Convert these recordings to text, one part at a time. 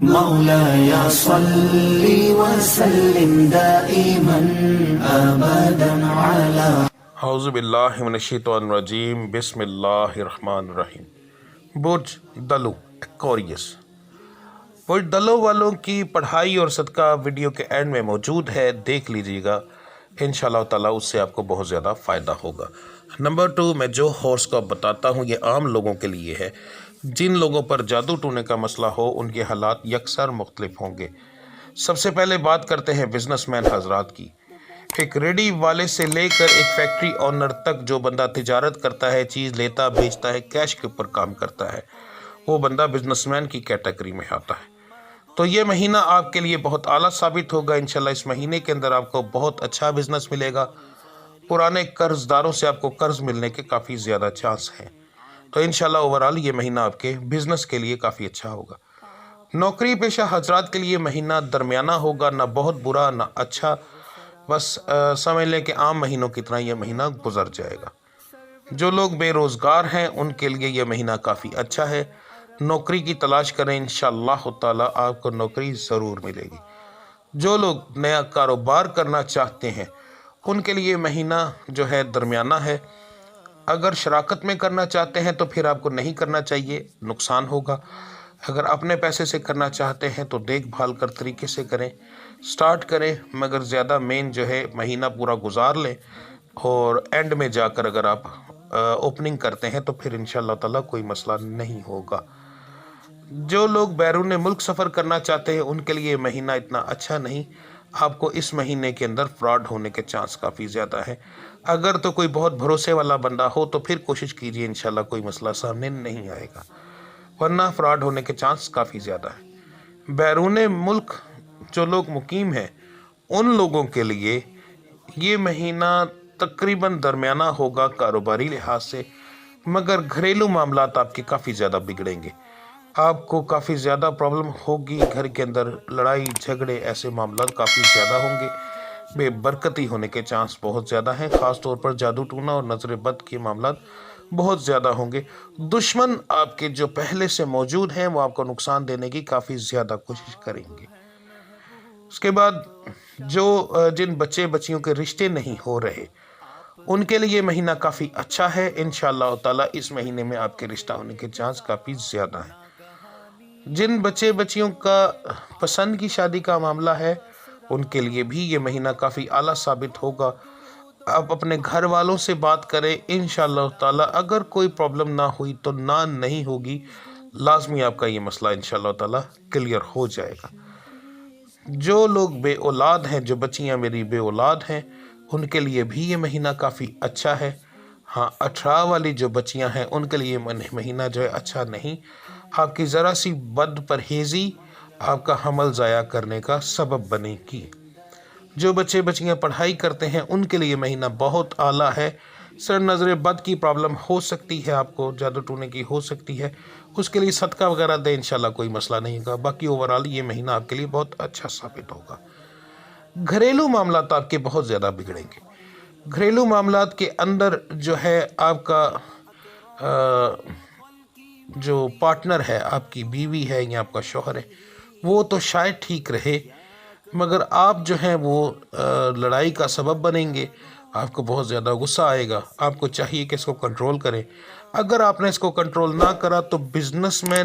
مولاي صل وسلم دائما ابدا على اعوذ باللہ من الشیطان الرجیم، بسم اللہ الرحمن الرحیم۔ برج دلو ایکوریس۔ برج دلو والوں کی پڑھائی اور صدقہ ویڈیو کے اینڈ میں موجود ہے، دیکھ لیجیے گا، انشاءاللہ تعالیٰ اس سے آپ کو بہت زیادہ فائدہ ہوگا۔ نمبر 2، میں جو ہارس کو بتاتا ہوں یہ عام لوگوں کے لیے ہے۔ جن لوگوں پر جادو ٹونے کا مسئلہ ہو ان کے حالات یکسر مختلف ہوں گے۔ سب سے پہلے بات کرتے ہیں بزنس مین حضرات کی۔ ایک ریڈی والے سے لے کر ایک فیکٹری اونر تک جو بندہ تجارت کرتا ہے، چیز لیتا بیچتا ہے، کیش کے اوپر کام کرتا ہے، وہ بندہ بزنس مین کی کیٹیگری میں آتا ہے۔ تو یہ مہینہ آپ کے لیے بہت اعلیٰ ثابت ہوگا۔ انشاءاللہ اس مہینے کے اندر آپ کو بہت اچھا بزنس ملے گا۔ پرانے قرض داروں سے آپ کو قرض ملنے کے کافی زیادہ چانس ہیں۔ تو انشاءاللہ اوورال یہ مہینہ آپ کے بزنس کے لیے کافی اچھا ہوگا۔ نوکری پیشہ حضرات کے لیے مہینہ درمیانہ ہوگا، نہ بہت برا نہ اچھا، بس سمجھ لیں کہ عام مہینوں کی طرح یہ مہینہ گزر جائے گا۔ جو لوگ بے روزگار ہیں ان کے لیے یہ مہینہ کافی اچھا ہے۔ نوکری کی تلاش کریں، انشاءاللہ تعالیٰ آپ کو نوکری ضرور ملے گی۔ جو لوگ نیا کاروبار کرنا چاہتے ہیں ان کے لیے مہینہ جو ہے درمیانہ ہے۔ اگر شراکت میں کرنا چاہتے ہیں تو پھر آپ کو نہیں کرنا چاہیے، نقصان ہوگا۔ اگر اپنے پیسے سے کرنا چاہتے ہیں تو دیکھ بھال کر طریقے سے کریں، سٹارٹ کریں، مگر زیادہ مین جو ہے مہینہ پورا گزار لیں، اور اینڈ میں جا کر اگر آپ اوپننگ کرتے ہیں تو پھر انشاءاللہ تعالیٰ کوئی مسئلہ نہیں ہوگا۔ جو لوگ بیرون ملک سفر کرنا چاہتے ہیں ان کے لیے مہینہ اتنا اچھا نہیں۔ آپ کو اس مہینے کے اندر فراڈ ہونے کے چانس کافی زیادہ ہے۔ اگر تو کوئی بہت بھروسے والا بندہ ہو تو پھر کوشش کیجیے، انشاءاللہ کوئی مسئلہ سامنے نہیں آئے گا، ورنہ فراڈ ہونے کے چانس کافی زیادہ ہے۔ بیرون ملک جو لوگ مقیم ہیں ان لوگوں کے لیے یہ مہینہ تقریباً درمیانہ ہوگا کاروباری لحاظ سے، مگر گھریلو معاملات آپ کے کافی زیادہ بگڑیں گے۔ آپ کو کافی زیادہ پرابلم ہوگی، گھر کے اندر لڑائی جھگڑے ایسے معاملات کافی زیادہ ہوں گے، بے برکتی ہونے کے چانس بہت زیادہ ہیں، خاص طور پر جادو ٹونا اور نظر بد کے معاملات بہت زیادہ ہوں گے۔ دشمن آپ کے جو پہلے سے موجود ہیں وہ آپ کو نقصان دینے کی کافی زیادہ کوشش کریں گے۔ اس کے بعد جن بچے بچیوں کے رشتے نہیں ہو رہے ان کے لیے مہینہ کافی اچھا ہے۔ انشاءاللہ تعالیٰ اس مہینے میں آپ کے رشتہ ہونے کے چانس کافی زیادہ ہیں۔ جن بچے بچیوں کا پسند کی شادی کا معاملہ ہے ان کے لیے بھی یہ مہینہ کافی اعلیٰ ثابت ہوگا۔ آپ اپنے گھر والوں سے بات کریں، انشاءاللہ تعالیٰ اگر کوئی پرابلم نہ ہوئی تو نہیں ہوگی، لازمی آپ کا یہ مسئلہ انشاءاللہ تعالیٰ کلیئر ہو جائے گا۔ جو لوگ بے اولاد ہیں، جو بچیاں میری بے اولاد ہیں ان کے لیے بھی یہ مہینہ کافی اچھا ہے۔ ہاں، 18 والی جو بچیاں ہیں ان کے لیے مہینہ جو ہے اچھا نہیں۔ آپ کی ذرا سی بد پرہیزی آپ کا حمل ضائع کرنے کا سبب بنے گی۔ جو بچے بچیاں پڑھائی کرتے ہیں ان کے لیے مہینہ بہت اعلیٰ ہے۔ سر نظر بد کی پرابلم ہو سکتی ہے، آپ کو جادو ٹونے کی ہو سکتی ہے، اس کے لیے صدقہ وغیرہ دیں، انشاءاللہ کوئی مسئلہ نہیں ہوگا۔ باقی اوورال یہ مہینہ آپ کے لیے بہت اچھا ثابت ہوگا۔ گھریلو معاملات آپ کے بہت زیادہ بگڑیں گے۔ گھریلو معاملات کے اندر جو ہے آپ کا جو پارٹنر ہے، آپ کی بیوی ہے یا آپ کا شوہر ہے، وہ تو شاید ٹھیک رہے، مگر آپ جو ہیں وہ لڑائی کا سبب بنیں گے۔ آپ کو بہت زیادہ غصہ آئے گا، آپ کو چاہیے کہ اس کو کنٹرول کریں۔ اگر آپ نے اس کو کنٹرول نہ کرا تو بزنس میں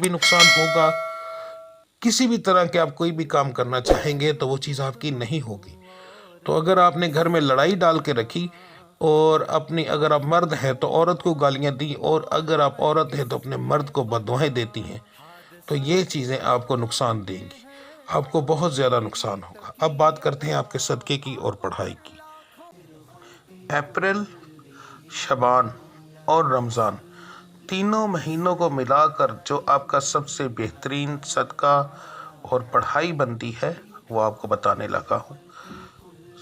بھی نقصان ہوگا۔ کسی بھی طرح کے آپ کوئی بھی کام کرنا چاہیں گے تو وہ چیز آپ کی نہیں ہوگی۔ تو اگر آپ نے گھر میں لڑائی ڈال کے رکھی، اور اگر آپ مرد ہیں تو عورت کو گالیاں دی، اور اگر آپ عورت ہیں تو اپنے مرد کو بددعائیں دیتی ہیں، تو یہ چیزیں آپ کو نقصان دیں گی، آپ کو بہت زیادہ نقصان ہوگا۔ اب بات کرتے ہیں آپ کے صدقے کی اور پڑھائی کی۔ اپریل، شعبان اور رمضان تینوں مہینوں کو ملا کر جو آپ کا سب سے بہترین صدقہ اور پڑھائی بنتی ہے وہ آپ کو بتانے لگا ہوں۔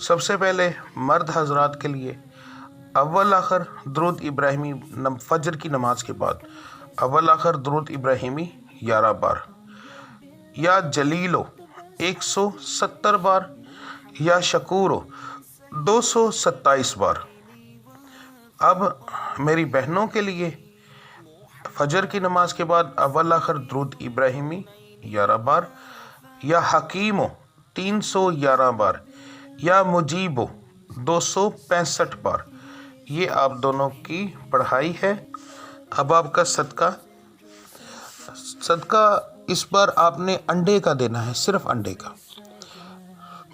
سب سے پہلے مرد حضرات کے لیے اول آخر درود ابراہیمی فجر کی نماز کے بعد اول آخر درود ابراہیمی 11 بار، یا جلیلو 170 بار، یا شکورو 227 بار۔ اب میری بہنوں کے لیے فجر کی نماز کے بعد اول آخر درود ابراہیمی 311 بار، یا حکیمو 311 بار، یا مجیبو 265 بار۔ یہ آپ دونوں کی پڑھائی ہے۔ اب آپ کا صدقہ اس بار آپ نے انڈے کا دینا ہے، صرف انڈے کا۔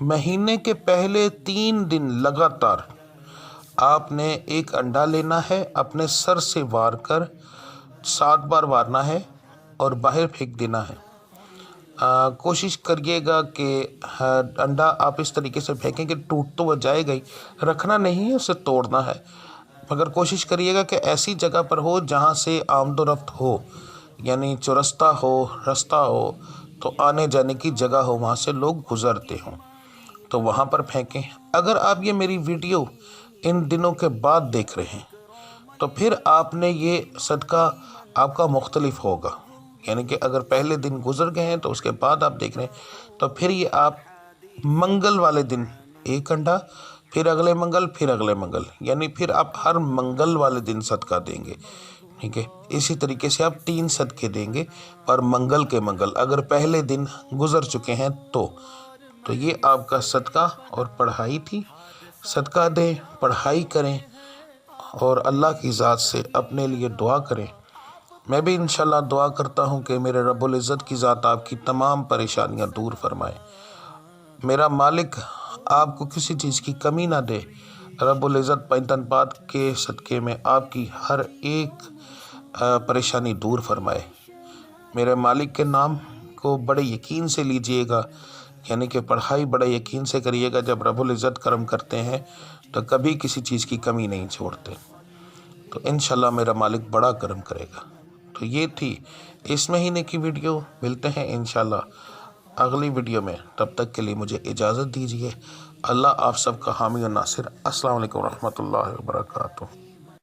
مہینے کے پہلے 3 دن لگاتار آپ نے ایک انڈا لینا ہے، اپنے سر سے وار کر 7 بار وارنا ہے اور باہر پھینک دینا ہے۔ کوشش کریے گا کہ انڈا آپ اس طریقے سے پھینکیں کہ ٹوٹ تو وہ جائے گا ہی، رکھنا نہیں ہے، اسے توڑنا ہے، مگر کوشش کریے گا کہ ایسی جگہ پر ہو جہاں سے آمد و رفت ہو، یعنی چرستہ ہو، رستہ ہو، تو آنے جانے کی جگہ ہو، وہاں سے لوگ گزرتے ہوں تو وہاں پر پھینکیں۔ اگر آپ یہ میری ویڈیو ان دنوں کے بعد دیکھ رہے ہیں تو پھر آپ نے یہ صدقہ آپ کا مختلف ہوگا، یعنی کہ اگر پہلے دن گزر گئے ہیں تو اس کے بعد آپ دیکھ رہے ہیں تو پھر یہ آپ منگل والے دن ایک انڈا، پھر اگلے منگل، پھر اگلے منگل، یعنی پھر آپ ہر منگل والے دن صدقہ دیں گے، ٹھیک ہے۔ اسی طریقے سے آپ 3 صدقے دیں گے پر منگل کے منگل، اگر پہلے دن گزر چکے ہیں تو یہ آپ کا صدقہ اور پڑھائی تھی۔ صدقہ دیں، پڑھائی کریں اور اللہ کی ذات سے اپنے لیے دعا کریں۔ میں بھی انشاءاللہ دعا کرتا ہوں کہ میرے رب العزت کی ذات آپ کی تمام پریشانیاں دور فرمائے، میرا مالک آپ کو کسی چیز کی کمی نہ دے، رب العزت پینتن پات کے صدقے میں آپ کی ہر ایک پریشانی دور فرمائے۔ میرے مالک کے نام کو بڑے یقین سے لیجئے گا، یعنی کہ پڑھائی بڑے یقین سے کریے گا۔ جب رب العزت کرم کرتے ہیں تو کبھی کسی چیز کی کمی نہیں چھوڑتے، تو انشاءاللہ میرا مالک بڑا کرم کرے گا۔ تو یہ تھی اس مہینے کی ویڈیو، ملتے ہیں انشاءاللہ اگلی ویڈیو میں، تب تک کے لیے مجھے اجازت دیجیے۔ اللہ آپ سب کا حامی و ناصر۔ السلام علیکم ورحمۃ اللہ وبرکاتہ۔